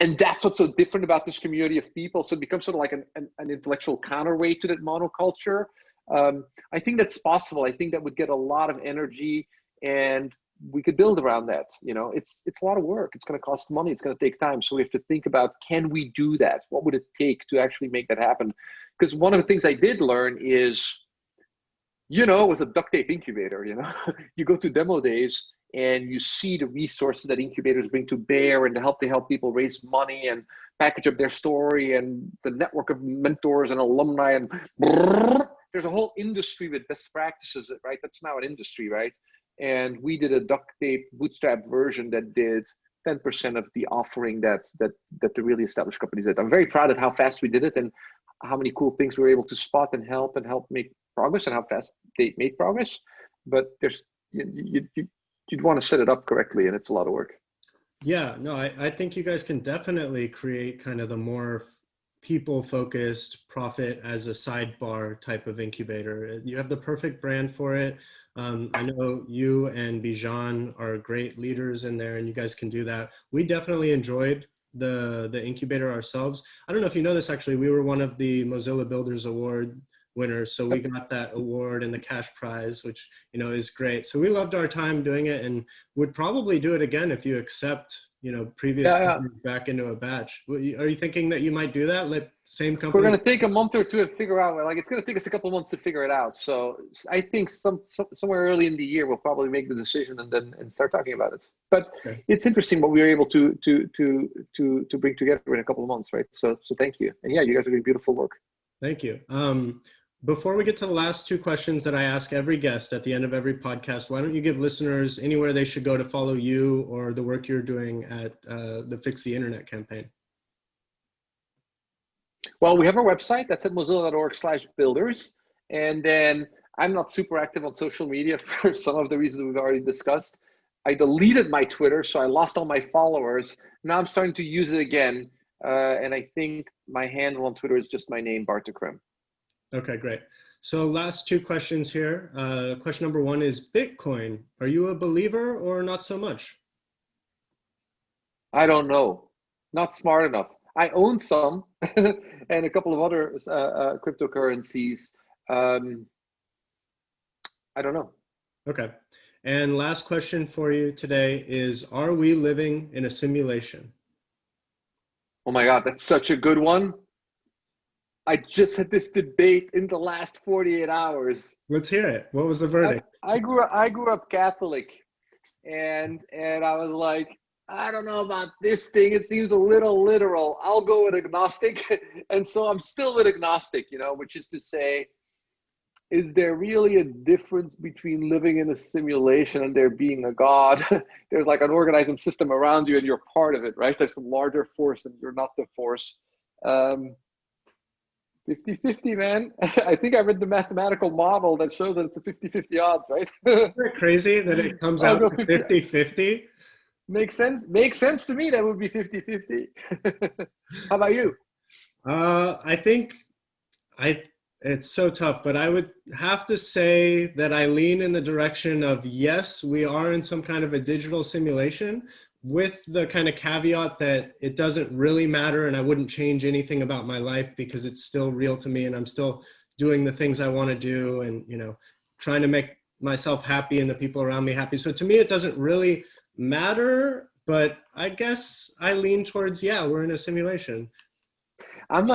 and that's what's so different about this community of people. So it becomes sort of like an intellectual counterweight to that monoculture. I think that's possible. I think that would get a lot of energy, and we could build around that. It's a lot of work. It's going to cost money. It's going to take time. So we have to think about, can we do that? What would it take to actually make that happen? Because one of the things I did learn is, it was a duct tape incubator. You go to demo days and you see the resources that incubators bring to bear, and they help people raise money and package up their story, and the network of mentors and alumni, and there's a whole industry with best practices, right? That's now an industry, right? And we did a duct tape bootstrap version that did 10% of the offering that the really established companies did. I'm very proud of how fast we did it and how many cool things we were able to spot and help make progress, and how fast they made progress. But you'd want to set it up correctly, and it's a lot of work. Yeah, no, I think you guys can definitely create kind of the more people-focused, profit as a sidebar type of incubator. You have the perfect brand for it. I know you and Bijan are great leaders in there, and you guys can do that. We definitely enjoyed the incubator ourselves. I don't know if you know this, actually, we were one of the Mozilla Builders Award winners, so we got that award and the cash prize, which is great. So we loved our time doing it, and would probably do it again if you accept previous back into a batch. Are you thinking that you might do that? Let same company. We're going to take a month or two to figure out. Like, it's going to take us a couple of months to figure it out. So I think somewhere early in the year we'll probably make the decision and start talking about it. But It's interesting what we were able to bring together in a couple of months, right? So thank you. And yeah, you guys are doing beautiful work. Thank you. Before we get to the last two questions that I ask every guest at the end of every podcast, why don't you give listeners anywhere they should go to follow you or the work you're doing at the Fix the Internet campaign? Well, we have our website. That's at mozilla.org/builders. And then I'm not super active on social media for some of the reasons we've already discussed. I deleted my Twitter, so I lost all my followers. Now I'm starting to use it again. And I think my handle on Twitter is just my name, Bart Decrem. Okay, great. So last two questions here. Question number one is Bitcoin. Are you a believer or not so much? I don't know. Not smart enough. I own some and a couple of other cryptocurrencies. I don't know. Okay. And last question for you today is, are we living in a simulation? Oh my God, that's such a good one. I just had this debate in the last 48 hours. Let's hear it. What was the verdict? I grew up Catholic, and I was like, I don't know about this thing. It seems a little literal. I'll go with agnostic. And so I'm still with agnostic, which is to say, is there really a difference between living in a simulation and there being a God? There's like an organism system around you and you're part of it, right? There's some larger force and you're not the force. 50-50, man. I think I read the mathematical model that shows that it's a 50-50 odds, right? Isn't it crazy that it comes out to 50-50? Makes sense. Makes sense to me. That would be 50-50. How about you? I think it's so tough, but I would have to say that I lean in the direction of, yes, we are in some kind of a digital simulation, with the kind of caveat that it doesn't really matter and I wouldn't change anything about my life because it's still real to me and I'm still doing the things I want to do and, trying to make myself happy and the people around me happy. So to me, it doesn't really matter, but I guess I lean towards, yeah, we're in a simulation. I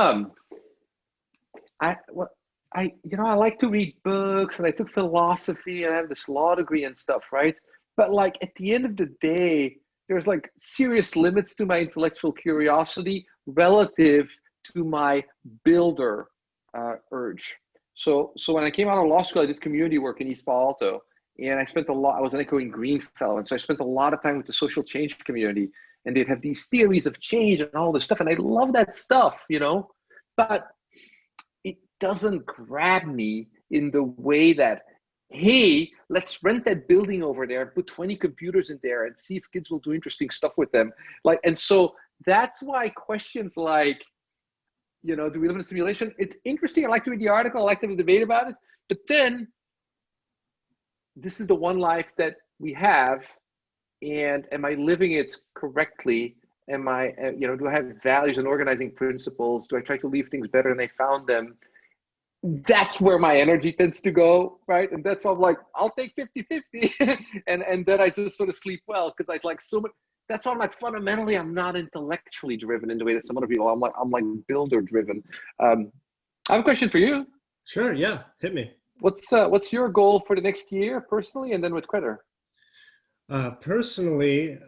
like to read books and I took philosophy and I have this law degree and stuff, right? But like at the end of the day, there's like serious limits to my intellectual curiosity relative to my builder urge. So when I came out of law school, I did community work in East Palo Alto, and I was an echoing Green fellow. And so I spent a lot of time with the social change community, and they'd have these theories of change and all this stuff. And I love that stuff, but it doesn't grab me in the way that, hey, let's rent that building over there, put 20 computers in there and see if kids will do interesting stuff with them. And so that's why questions like, do we live in a simulation? It's interesting. I like to read the article. I like to debate about it. But then this is the one life that we have. And am I living it correctly? Am I, do I have values and organizing principles? Do I try to leave things better than I found them? That's where my energy tends to go, right? And that's why I'm like, I'll take 50-50. and then I just sort of sleep well because I like so much. That's why I'm like, fundamentally, I'm not intellectually driven in the way that some other people. I'm like builder driven. I have a question for you. Sure, yeah, hit me. What's your goal for the next year personally, and then with Credder? Personally,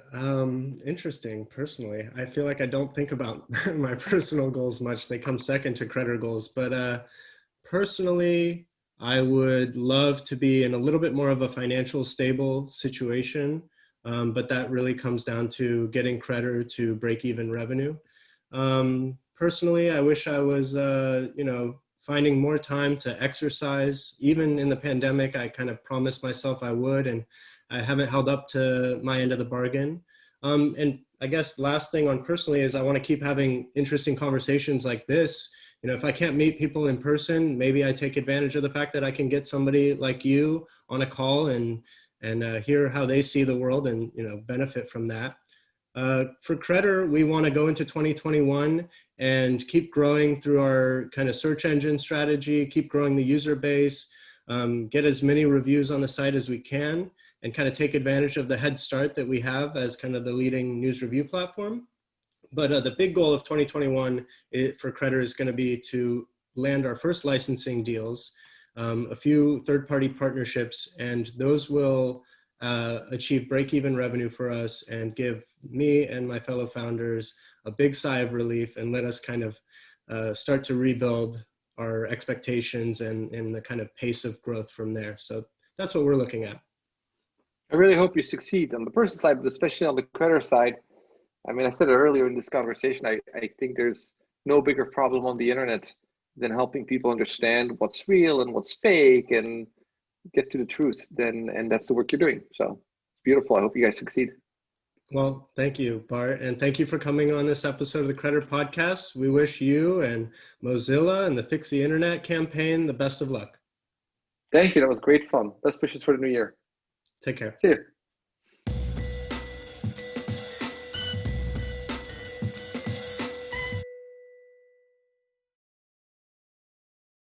interesting. Personally, I feel like I don't think about my personal goals much. They come second to Credder goals, but personally, I would love to be in a little bit more of a financial stable situation, but that really comes down to getting Credder to break even revenue. Personally, I wish I was, finding more time to exercise. Even in the pandemic, I kind of promised myself I would, and I haven't held up to my end of the bargain. And I guess last thing on personally is I want to keep having interesting conversations like this. If I can't meet people in person, maybe I take advantage of the fact that I can get somebody like you on a call and hear how they see the world and, benefit from that. For Credder, we want to go into 2021 and keep growing through our kind of search engine strategy, keep growing the user base, get as many reviews on the site as we can, and kind of take advantage of the head start that we have as kind of the leading news review platform. But the big goal of 2021 for Credder is going to be to land our first licensing deals, a few third-party partnerships, and those will achieve break-even revenue for us and give me and my fellow founders a big sigh of relief and let us kind of start to rebuild our expectations and the kind of pace of growth from there. So that's what we're looking at. I really hope you succeed on the personal side, but especially on the Credder side. I mean, I said it earlier in this conversation, I think there's no bigger problem on the internet than helping people understand what's real and what's fake and get to the truth. And that's the work you're doing. So it's beautiful. I hope you guys succeed. Well, thank you, Bart. And thank you for coming on this episode of the Credder Podcast. We wish you and Mozilla and the Fix the Internet campaign the best of luck. Thank you. That was great fun. Best wishes for the new year. Take care. See you.